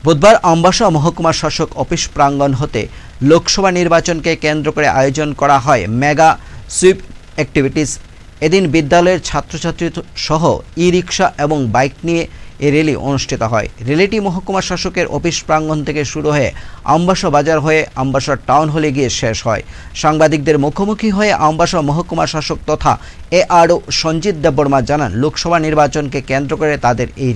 বুধবার আমবাসা মহকুমা শাসক অফিস প্রাঙ্গণ হতে লোকসভা নির্বাচনকে কেন্দ্র করে আয়োজন করা হয় মেগা সুইপ অ্যাক্টিভিটিস। এদিন বিদ্যালয়ের ছাত্রছাত্রী সহ ই-রিক্সা এবং বাইক নিয়ে এই র্যালি অনুষ্ঠিত হয়। র্যালিটি মহকুমা শাসকের অফিস প্রাঙ্গণ থেকে শুরু হয়ে আমবাসা বাজার হয়ে আমবাসা টাউন হলে গিয়ে শেষ হয়। সাংবাদিকদের মুখোমুখি হয়ে আমবাসা মহকুমা শাসক তথা এআরও সঞ্জিত দেববর্মা জানান, লোকসভা নির্বাচনকে কেন্দ্র করে তাদের এই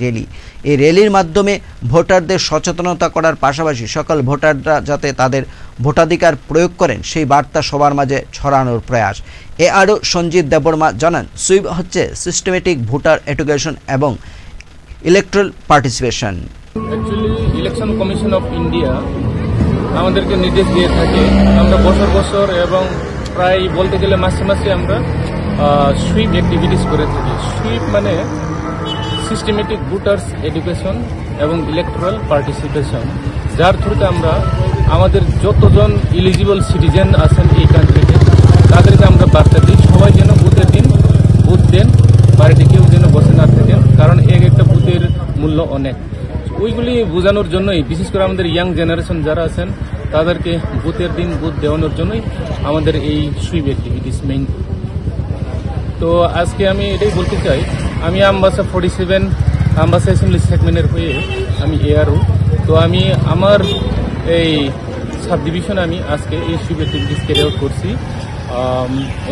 র্যালির মাধ্যমে ভোটারদের সচেতনতা করার পাশাপাশি সকল ভোটাররা যাতে তাদের ভোটাধিকার প্রয়োগ করেন সেই বার্তা সবার মাঝে ছড়ানোর প্রয়াস। এআরও সঞ্জিত দেববর্মা জানান, সুইপ হচ্ছে সিস্টেমেটিক ভোটার এডুকেশন এবং electoral participation. Actually election commission of India আমাদেরকে নির্দেশ দিয়ে থাকে, আমরা বছর বছর এবং প্রায় বলতে গেলে মাসে মাসে আমরা সুইপ অ্যাক্টিভিটিস করে থাকি। সুইপ মানে সিস্টেমেটিক ভোটার্স এডুকেশন এবং ইলেকট্রাল পার্টিসিপেশন, যার থ্রুতে আমরা আমাদের যতজন এলিজিবল সিটিজেন আছেন এই কান্ট্রিতে তাদেরকে আমরা বার্তা দিই সবাই যেন বুথের দিন বুথ দেন, বাড়িতে কেউ যেন বসে না থাকেন, কারণ একটা বুথের মূল্য অনেক। ওইগুলি বোঝানোর জন্যই, বিশেষ করে আমাদের ইয়াং জেনারেশন যারা আছেন তাদেরকে বুথের দিন বুথ দেওয়ানোর জন্যই আমাদের এই সুইপ অ্যাক্টিভিটিস মেইন। তো আজকে আমি এটাই বলতে চাই, আমি আমবাসা 47 আমবাসা অ্যাসেম্বলি সেগমেন্টের হয়ে আমি এআরও। তো আমি আমার এই সাব ডিভিশনে আমি আজকে এই সুইপ অ্যাক্টিভিটিস ক্যারি আউট করছি।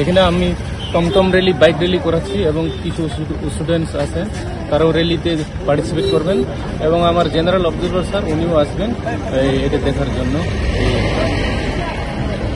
এখানে আমি টমটম র্যালি, বাইক র্যালি করাচ্ছি এবং কিছু স্টুডেন্টস আছেন তারাও র্যালিতে পার্টিসিপেট করবেন এবং আমার জেনারেল অবজারভার স্যার উনিও আসবেন এটা দেখার জন্য।